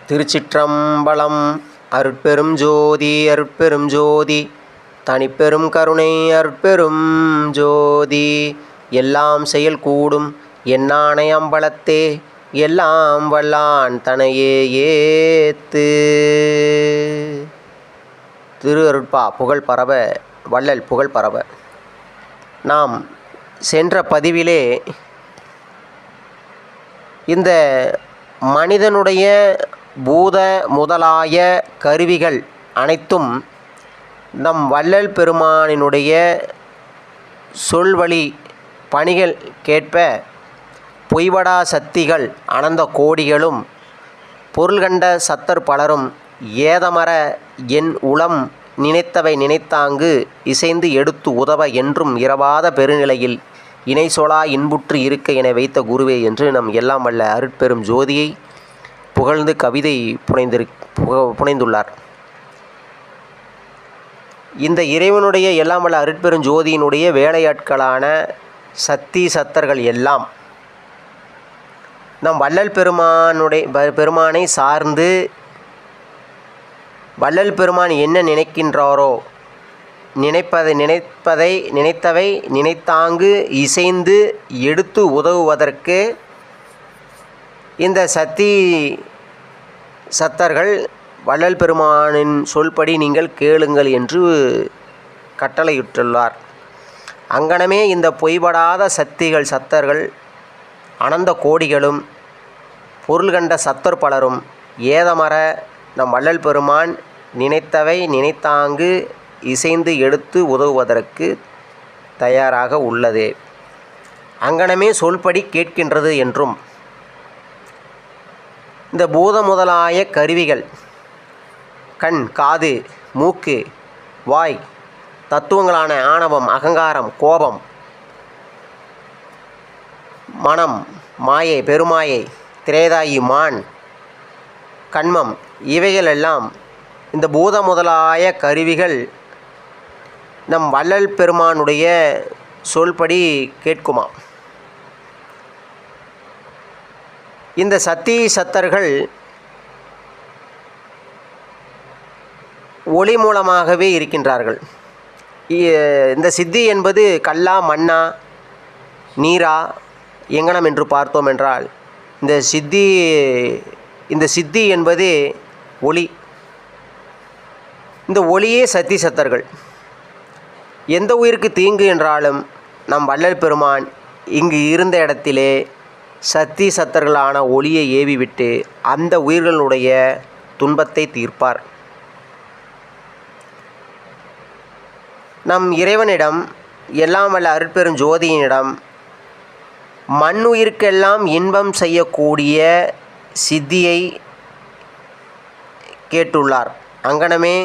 திருச்சிற்றம்பலம். அருட்பெரும் ஜோதி அருட்பெரும் ஜோதி தனிப்பெரும் கருணை அருட்பெரும் ஜோதி. எல்லாம் செயல் கூடும் எண்ணானை அம்பலத்தே எல்லாம் வல்லான் தனையே ஏத்து. திரு அருட்பா புகழ் பரவ வள்ளல் புகழ் பரவ. நாம் சென்ற பதிவிலே இந்த மனிதனுடைய பூத முதலாய கருவிகள் அனைத்தும் நம் வள்ளல் பெருமானினுடைய சொல்வழி பணிகள் கேட்ப பொய்வடா சக்திகள் அனந்த கோடிகளும் பொருள்கண்ட சத்தர் பலரும் ஏதமர என் உளம் நினைத்தவை நினைத்தாங்கு இசைந்து எடுத்து உதவ என்றும் இரவாத பெருநிலையில் இணை சொலா இன்புற்று இருக்க என வைத்த குருவே என்று நம் எல்லாம் வல்ல அருட்பெரும் ஜோதியை புகழ்ந்து கவிதை புனைந்துள்ளார். இந்த இறைவனுடைய எல்லாம் வல்ல அருட்பெரும் ஜோதியினுடைய வேலையாட்களான சக்தி சத்தர்கள் எல்லாம் நம் வள்ளல் பெருமானை சார்ந்து வள்ளல் பெருமான் என்ன நினைக்கின்றாரோ நினைத்தவை நினைத்தாங்கு இசைந்து எடுத்து உதவுவதற்கு இந்த சக்தி சத்தர்கள் வள்ளல் பெருமானின் சொல்படி நீங்கள் கேளுங்கள் என்று கட்டளையிட்டுள்ளார். அங்கனமே இந்த பொய்படாத சக்திகள் சத்தர்கள் அனந்த கோடிகளும் பொருள் கண்ட சத்தர் பலரும் ஏதமர நம் வள்ளல் பெருமான் நினைத்தவை நினைத்தாங்கு இசைந்து எடுத்து உதவுவதற்கு தயாராக உள்ளது. அங்கனமே சொல்படி கேட்கின்றது என்றும் இந்த பூத முதலாய கருவிகள் கண், காது, மூக்கு, வாய் தத்துவங்களான ஆணவம், அகங்காரம், கோபம், மனம், மாயை, பெருமாயை, திரேதாயி, மான், கண்மம் இவைகளெல்லாம் இந்த பூத முதலாய கருவிகள் நம் வள்ளல் பெருமானுடைய சொல்படி கேட்குமா? இந்த சக்தி சத்தர்கள் ஒளி மூலமாகவே இருக்கின்றார்கள். இந்த சித்தி என்பது கல்லா, மண்ணா, நீரா, எங்கனம் என்று பார்த்தோம் என்றால் இந்த சித்தி என்பது ஒளி. இந்த ஒளியே சக்தி சத்தர்கள். எந்த உயிருக்கு தீங்கு என்றாலும் நம் வள்ளல் பெருமான் இங்கு இருந்த இடத்திலே சக்தி சத்தர்களான ஒளியை ஏவிவிட்டு அந்த உயிர்களுடைய துன்பத்தை தீர்ப்பார். நம் இறைவனிடம் எல்லாம் வல்ல அருட்பெரும் ஜோதியினிடம் மண்ணுயிர்க்கெல்லாம் இன்பம் செய்யக்கூடிய சித்தியை கேட்டுள்ளார். அங்கனமே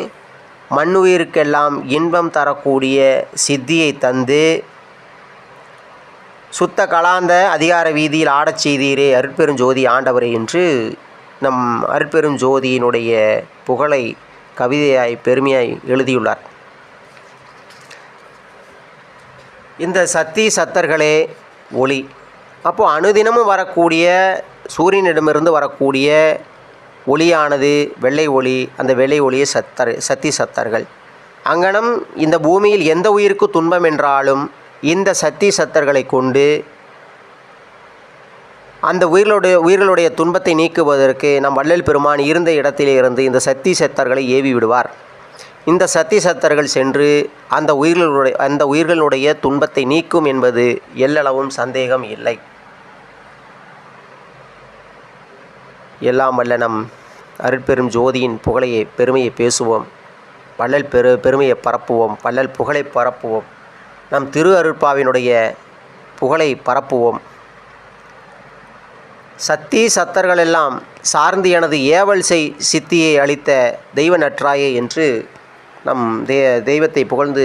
மண்ணுயிர்க்கெல்லாம் இன்பம் தரக்கூடிய சித்தியை தந்து சுத்த கலாந்த அதிகார வீதியில் ஆடச் செய்தீரே அருட்பெரும் ஜோதி ஆண்டவரே என்று நம் அருட்பெரும் ஜோதியினுடைய புகழை கவிதையாய் பெருமையாய் எழுதியுள்ளார். இந்த சக்தி சத்தர்களே ஒளி. அப்போது அனுதினமும் வரக்கூடிய சூரியனிடமிருந்து வரக்கூடிய ஒளியானது வெள்ளை ஒளி. அந்த வெள்ளை ஒளியை சக்தி சத்தர்கள். அங்கனம் இந்த பூமியில் எந்த உயிருக்கு துன்பம் என்றாலும் இந்த சக்தி சத்தர்களை கொண்டு அந்த உயிர்களுடைய துன்பத்தை நீக்குவதற்கு நம் வள்ளல் பெருமான் இருந்த இடத்திலே இருந்து இந்த சக்தி சத்தர்களை ஏவி விடுவார். இந்த சக்தி சத்தர்கள் சென்று அந்த உயிர்களுடைய துன்பத்தை நீக்கும் என்பது எல்லளவும் சந்தேகம் இல்லை. எல்லாம் வல்ல நம் அருட்பெரும் ஜோதியின் பெருமையை பேசுவோம். வள்ளல் பெருமையை பரப்புவோம். வள்ளல் புகழை பரப்புவோம். நம் திரு அருட்பாவினுடைய புகழை பரப்புவோம். சக்தி சத்தர்களெல்லாம் சார்ந்து எனது ஏவல் சித்தியை அளித்த தெய்வ நற்றாயே என்று நம் தெய்வத்தை புகழ்ந்து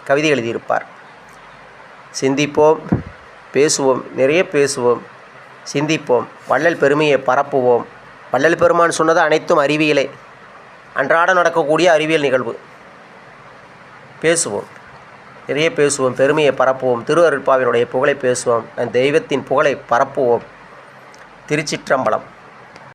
கவிதை எழுதியிருப்பார். சிந்திப்போம், பேசுவோம், நிறைய பேசுவோம், சிந்திப்போம், வள்ளல் பெருமையை பரப்புவோம். வள்ளல் பெருமான் சொன்னது அனைத்தும் அறிவியலே, அன்றாட நடக்கக்கூடிய அறிவியல் நிகழ்வு. பேசுவோம், நிறைய பேசுவோம், பெருமையை பரப்புவோம், திரு அருட்பாவினுடைய புகழை பேசுவோம், தெய்வத்தின் புகழை பரப்புவோம். திருச்சிற்றம்பலம்.